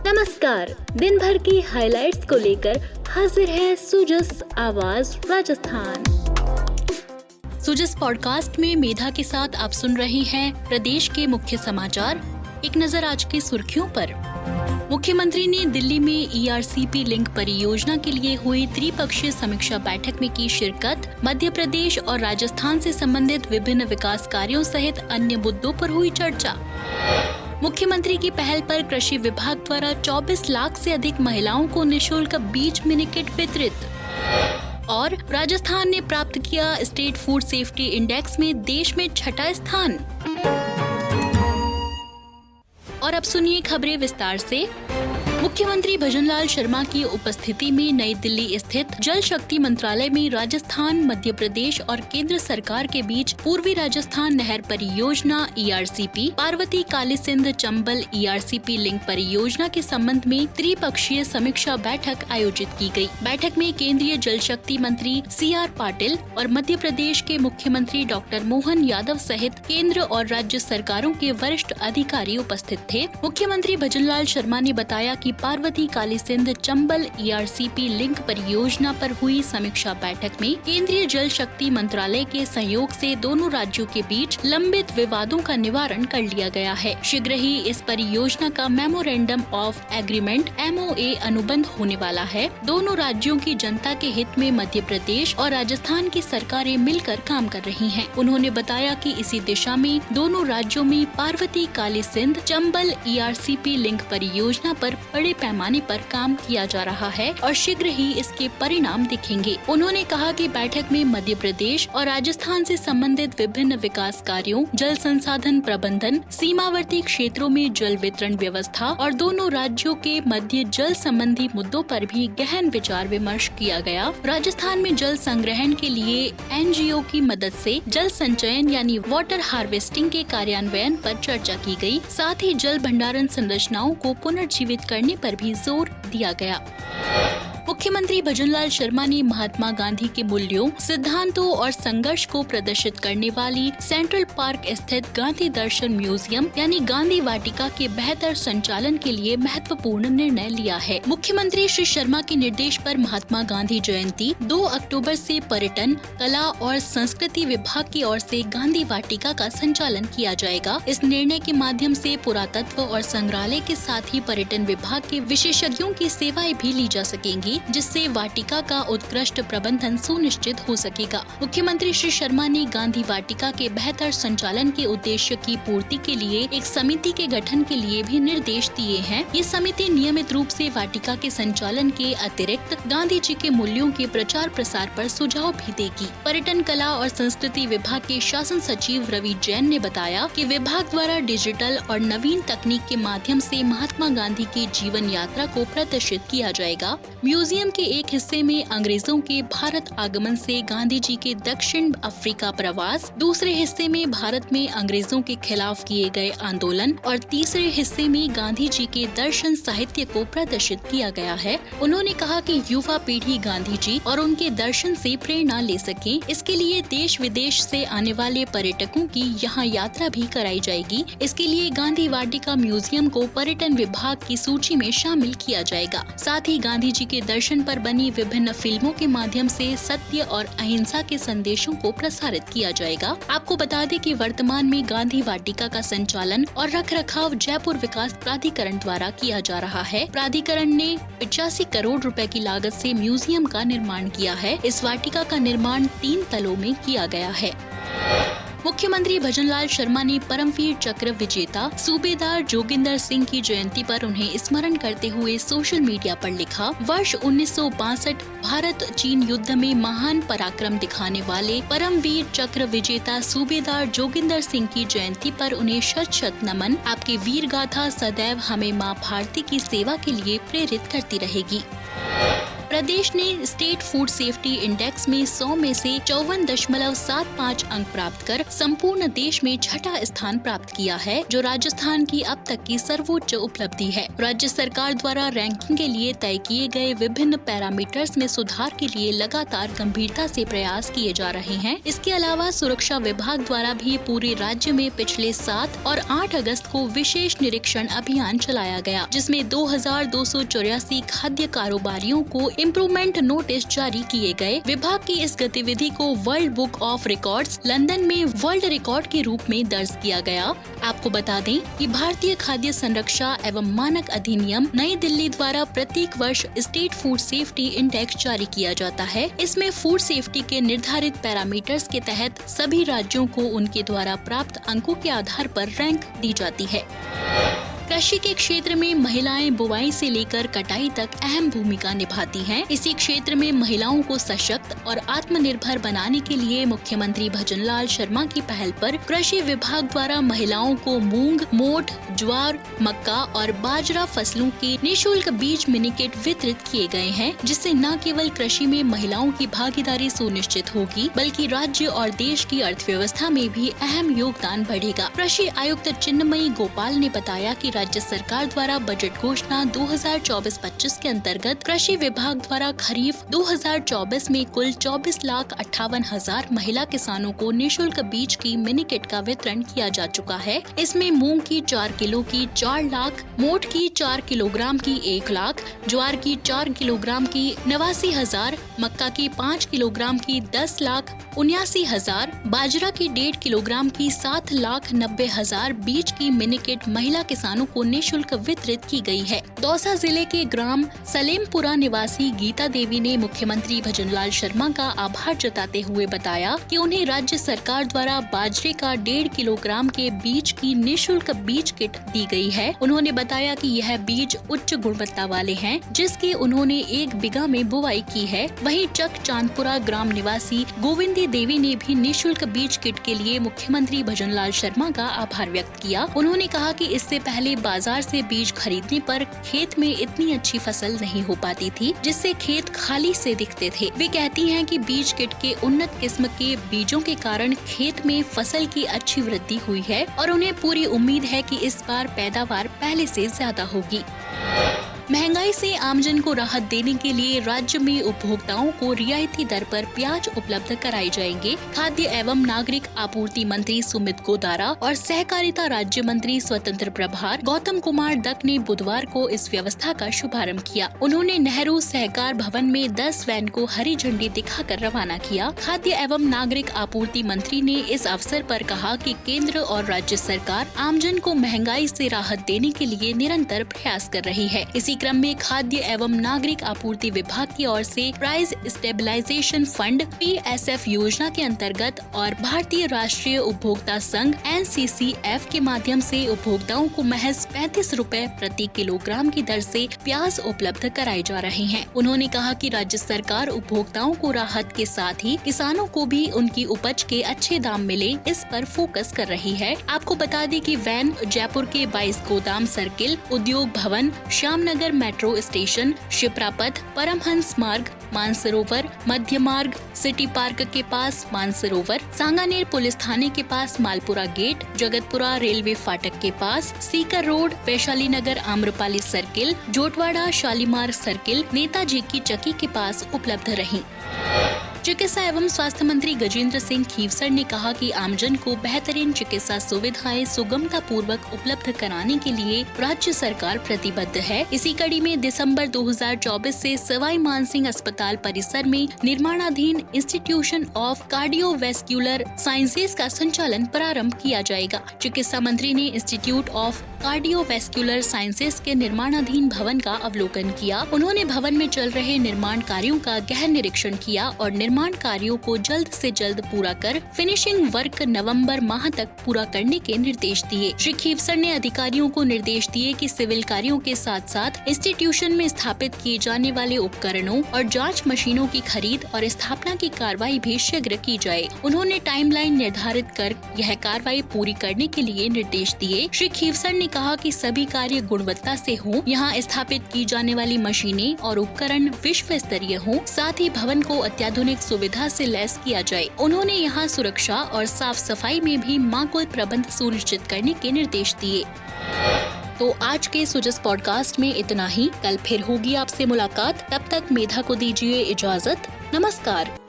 नमस्कार, दिन भर की हाइलाइट्स को लेकर हाजिर है सुजस आवाज राजस्थान। सुजस पॉडकास्ट में मेधा के साथ आप सुन रहे हैं प्रदेश के मुख्य समाचार। एक नजर आज की सुर्खियों पर। मुख्यमंत्री ने दिल्ली में ERCP लिंक परियोजना के लिए हुई त्रिपक्षीय समीक्षा बैठक में की शिरकत। मध्य प्रदेश और राजस्थान से संबंधित विभिन्न विकास कार्यों सहित अन्य मुद्दों पर हुई चर्चा। मुख्यमंत्री की पहल पर कृषि विभाग द्वारा 24 लाख से अधिक महिलाओं को निःशुल्क बीज मिनी किट वितरित। और राजस्थान ने प्राप्त किया स्टेट फूड सेफ्टी इंडेक्स में देश में 6ठा स्थान। और अब सुनिए खबरें विस्तार से। मुख्यमंत्री भजनलाल शर्मा की उपस्थिति में नई दिल्ली स्थित जल शक्ति मंत्रालय में राजस्थान, मध्य प्रदेश और केंद्र सरकार के बीच पूर्वी राजस्थान नहर परियोजना ERCP, Parvati Kali Sindh Chambal ERCP link परियोजना के संबंध में त्रिपक्षीय समीक्षा बैठक आयोजित की गई। बैठक में केंद्रीय जल शक्ति मंत्री CR पाटिल और मध्य प्रदेश के मुख्यमंत्री डॉक्टर मोहन यादव सहित केंद्र और राज्य सरकारों के वरिष्ठ अधिकारी उपस्थित थे। मुख्यमंत्री भजनलाल शर्मा ने बताया कि पार्वती काली सिंध चंबल ERCP लिंक परियोजना पर हुई समीक्षा बैठक में केंद्रीय जल शक्ति मंत्रालय के सहयोग से दोनों राज्यों के बीच लंबित विवादों का निवारण कर लिया गया है। शीघ्र ही इस परियोजना का मेमोरेंडम ऑफ एग्रीमेंट MOA अनुबंध होने वाला है। दोनों राज्यों की जनता के हित में मध्य प्रदेश और राजस्थान की सरकारें मिलकर काम कर रही हैं। उन्होंने बताया कि इसी दिशा में दोनों राज्यों में पार्वती काली सिंध चंबल ERCP लिंक परियोजना पर बड़े पैमाने पर काम किया जा रहा है और शीघ्र ही इसके परिणाम दिखेंगे। उन्होंने कहा कि बैठक में मध्य प्रदेश और राजस्थान से संबंधित विभिन्न विकास कार्यों, जल संसाधन प्रबंधन, सीमावर्ती क्षेत्रों में जल वितरण व्यवस्था और दोनों राज्यों के मध्य जल संबंधी मुद्दों पर भी गहन विचार विमर्श किया गया। राजस्थान में जल संग्रहण के लिए NGO की मदद से जल संचयन यानी वाटर हार्वेस्टिंग के कार्यान्वयन पर चर्चा की गई। साथ ही जल भंडारण संरचनाओं को पुनर्जीवित करने पर भी जोर दिया गया। मुख्यमंत्री भजनलाल शर्मा ने महात्मा गांधी के मूल्यों, सिद्धांतों और संघर्ष को प्रदर्शित करने वाली सेंट्रल पार्क स्थित गांधी दर्शन म्यूजियम यानी गांधी वाटिका के बेहतर संचालन के लिए महत्वपूर्ण निर्णय लिया है। मुख्यमंत्री श्री शर्मा के निर्देश पर महात्मा गांधी जयंती 2 अक्टूबर से पर्यटन, कला और संस्कृति विभाग की ओर से गांधी वाटिका का संचालन किया जाएगा। इस निर्णय के माध्यम से पुरातत्व और संग्रहालय के साथ ही पर्यटन विभाग के विशेषज्ञों की सेवाएं भी ली जा सकेंगी, जिससे वाटिका का उत्कृष्ट प्रबंधन सुनिश्चित हो सकेगा। मुख्यमंत्री श्री शर्मा ने गांधी वाटिका के बेहतर संचालन के उद्देश्य की पूर्ति के लिए एक समिति के गठन के लिए भी निर्देश दिए हैं। ये समिति नियमित रूप से वाटिका के संचालन के अतिरिक्त गांधी जी के मूल्यों के प्रचार प्रसार पर सुझाव भी देगी। पर्यटन, कला और संस्कृति विभाग के शासन सचिव रवि जैन ने बताया कि विभाग द्वारा डिजिटल और नवीन तकनीक के माध्यम से महात्मा गांधी की जीवन यात्रा को प्रदर्शित किया जाएगा। म्यूजियम के एक हिस्से में अंग्रेजों के भारत आगमन से गांधी जी के दक्षिण अफ्रीका प्रवास, दूसरे हिस्से में भारत में अंग्रेजों के खिलाफ किए गए आंदोलन और तीसरे हिस्से में गांधी जी के दर्शन साहित्य को प्रदर्शित किया गया है। उन्होंने कहा कि युवा पीढ़ी गांधी जी और उनके दर्शन से प्रेरणा ले सके, इसके लिए देश विदेश से आने वाले पर्यटकों की यहाँ यात्रा भी कराई जाएगी। इसके लिए गांधी वाटिका म्यूजियम को पर्यटन विभाग की सूची में शामिल किया जाएगा। साथ ही गांधी जी के दर्शन पर बनी विभिन्न फिल्मों के माध्यम से सत्य और अहिंसा के संदेशों को प्रसारित किया जाएगा। आपको बता दें कि वर्तमान में गांधी वाटिका का संचालन और रखरखाव जयपुर विकास प्राधिकरण द्वारा किया जा रहा है। प्राधिकरण ने 85 करोड़ रुपए की लागत से म्यूजियम का निर्माण किया है। इस वाटिका का निर्माण 3 तलों में किया गया है। मुख्यमंत्री भजनलाल शर्मा ने परमवीर चक्र विजेता सूबेदार जोगिंदर सिंह की जयंती पर उन्हें स्मरण करते हुए सोशल मीडिया पर लिखा, वर्ष 1962 भारत चीन युद्ध में महान पराक्रम दिखाने वाले परमवीर चक्र विजेता सूबेदार जोगिंदर सिंह की जयंती पर उन्हें शत शत नमन। आपकी वीर गाथा सदैव हमें मां भारती की सेवा के लिए प्रेरित करती रहेगी। प्रदेश ने स्टेट फूड सेफ्टी इंडेक्स में 100 में से 54.75 अंक प्राप्त कर संपूर्ण देश में छठा स्थान प्राप्त किया है, जो राजस्थान की अब तक की सर्वोच्च उपलब्धि है। राज्य सरकार द्वारा रैंकिंग के लिए तय किए गए विभिन्न पैरामीटर्स में सुधार के लिए लगातार गंभीरता से प्रयास किए जा रहे हैं। इसके अलावा सुरक्षा विभाग द्वारा भी पूरे राज्य में पिछले 7 और 8 अगस्त को विशेष निरीक्षण अभियान चलाया गया, जिसमें 2284 खाद्य कारोबारियों को इम्प्रूवमेंट नोटिस जारी किए गए। विभाग की इस गतिविधि को world book of records London में वर्ल्ड रिकॉर्ड के रूप में दर्ज किया गया। आपको बता दें कि भारतीय खाद्य संरक्षा एवं मानक अधिनियम नई दिल्ली द्वारा प्रत्येक वर्ष स्टेट फूड सेफ्टी इंडेक्स जारी किया जाता है। इसमें फूड सेफ्टी के निर्धारित पैरामीटर्स के तहत सभी राज्यों को उनके द्वारा प्राप्त अंकों के आधार पर रैंक दी जाती है। कृषि के क्षेत्र में महिलाएं बुवाई से लेकर कटाई तक अहम भूमिका निभाती हैं। इसी क्षेत्र में महिलाओं को सशक्त और आत्मनिर्भर बनाने के लिए मुख्यमंत्री भजनलाल शर्मा की पहल पर कृषि विभाग द्वारा महिलाओं को मूंग, मोठ, ज्वार, मक्का और बाजरा फसलों के निःशुल्क बीज मिनीकिट वितरित किए गए हैं, जिससे न केवल कृषि में महिलाओं की भागीदारी सुनिश्चित होगी, बल्कि राज्य और देश की अर्थव्यवस्था में भी अहम योगदान बढ़ेगा। कृषि आयुक्त चिन्मयी गोपाल ने बताया कि राज्य सरकार द्वारा बजट घोषणा 2024-25 के अंतर्गत कृषि विभाग द्वारा खरीफ 2024 में कुल 24,58,000 महिला किसानों को निःशुल्क बीज की मिनी किट का वितरण किया जा चुका है। इसमें मूंग की 4 किलो की 4 लाख, मोठ की 4 किलोग्राम की 1 लाख, ज्वार की 4 किलोग्राम की 89,000, मक्का की 5 किलोग्राम की 10,79,000, बाजरा की 1.5 किलोग्राम की 7,90,000 बीज की मिनी किट महिला किसानों को निःशुल्क वितरित की गई है। दौसा जिले के ग्राम सलेमपुरा निवासी गीता देवी ने मुख्यमंत्री भजनलाल शर्मा का आभार जताते हुए बताया कि उन्हें राज्य सरकार द्वारा बाजरे का 1.5 किलोग्राम के बीज की निःशुल्क बीज किट दी गई है। उन्होंने बताया कि यह बीज उच्च गुणवत्ता वाले हैं, जिसकी उन्होंने 1 बीघा में बुवाई की है। वहीं चक चांदपुरा ग्राम निवासी गोविंदी देवी ने भी निःशुल्क बीज किट के लिए मुख्यमंत्री भजनलाल शर्मा का आभार व्यक्त किया। उन्होंने कहा कि इससे पहले बाजार से बीज खरीदने पर खेत में इतनी अच्छी फसल नहीं हो पाती थी, जिससे खेत खाली से दिखते थे। वे कहती हैं कि बीज किट के उन्नत किस्म के बीजों के कारण खेत में फसल की अच्छी वृद्धि हुई है और उन्हें पूरी उम्मीद है कि इस बार पैदावार पहले से ज्यादा होगी। महंगाई से आमजन को राहत देने के लिए राज्य में उपभोक्ताओं को रियायती दर पर प्याज उपलब्ध कराए जाएंगे। खाद्य एवं नागरिक आपूर्ति मंत्री सुमित गोदारा और सहकारिता राज्य मंत्री स्वतंत्र प्रभार गौतम कुमार दत्त ने बुधवार को इस व्यवस्था का शुभारंभ किया। उन्होंने नेहरू सहकार भवन में 10 वैन को हरी झंडी दिखाकर रवाना किया। खाद्य एवं नागरिक आपूर्ति मंत्री ने इस अवसर पर कहा कि केंद्र और राज्य सरकार आमजन को महंगाई से राहत देने के लिए निरंतर प्रयास कर रही है। इसी क्रम में खाद्य एवं नागरिक आपूर्ति विभाग की ओर से प्राइस स्टेबलाइजेशन फंड PSF योजना के अंतर्गत और भारतीय राष्ट्रीय उपभोक्ता संघ NCCF के माध्यम से उपभोक्ताओं को महज 35 रुपए प्रति किलोग्राम की दर से प्याज उपलब्ध कराए जा रहे हैं। उन्होंने कहा कि राज्य सरकार उपभोक्ताओं को राहत के साथ ही किसानों को भी उनकी उपज के अच्छे दाम मिले, इस पर फोकस कर रही है। आपको बता दें कि वैन जयपुर के 22 गोदाम सर्किल, उद्योग भवन, श्यामनगर मेट्रो स्टेशन, शिप्रापथ, परमहंस मार्ग, मानसरोवर, मध्य मार्ग, सिटी पार्क के पास मानसरोवर, सांगानेर पुलिस थाने के पास मालपुरा गेट, जगतपुरा रेलवे फाटक के पास, सीकर रोड, वैशाली नगर आम्रपाली सर्किल, जोटवाड़ा शालीमार सर्किल, नेताजी की चक्की के पास उपलब्ध रही। चिकित्सा एवं स्वास्थ्य मंत्री गजेंद्र सिंह खीवसर ने कहा कि आमजन को बेहतरीन चिकित्सा सुविधाएं सुगमता पूर्वक उपलब्ध कराने के लिए राज्य सरकार प्रतिबद्ध है। इसी कड़ी में दिसंबर 2024 से सवाई मानसिंह अस्पताल परिसर में निर्माणाधीन इंस्टीट्यूशन ऑफ कार्डियोवैस्कुलर साइंसेज का संचालन प्रारंभ किया जाएगा। चिकित्सा मंत्री ने इंस्टीट्यूट ऑफ कार्डियोवैस्कुलर साइंसेज के निर्माणाधीन भवन का अवलोकन किया। उन्होंने भवन में चल रहे निर्माण कार्यों का गहन निरीक्षण किया और निर्माण कार्यों को जल्द से जल्द पूरा कर फिनिशिंग वर्क नवंबर माह तक पूरा करने के निर्देश दिए। श्री खीवसर ने अधिकारियों को निर्देश दिए कि सिविल कार्यों के साथ साथ इंस्टीट्यूशन में स्थापित किए जाने वाले उपकरणों और जांच मशीनों की खरीद और स्थापना की कार्रवाई भी शीघ्र की जाए। उन्होंने टाइमलाइन निर्धारित कर यह कार्रवाई पूरी करने के लिए निर्देश दिए। श्री खीवसर ने कहा कि सभी कार्य गुणवत्ता से हों, यहाँ स्थापित की जाने वाली मशीनें और उपकरण विश्व स्तरीय हों, साथ ही भवन को अत्याधुनिक सुविधा से लैस किया जाए। उन्होंने यहाँ सुरक्षा और साफ सफाई में भी माकूल प्रबंध सुनिश्चित करने के निर्देश दिए। तो आज के सुजस पॉडकास्ट में इतना ही। कल फिर होगी आपसे मुलाकात। तब तक मेधा को दीजिए इजाजत। नमस्कार।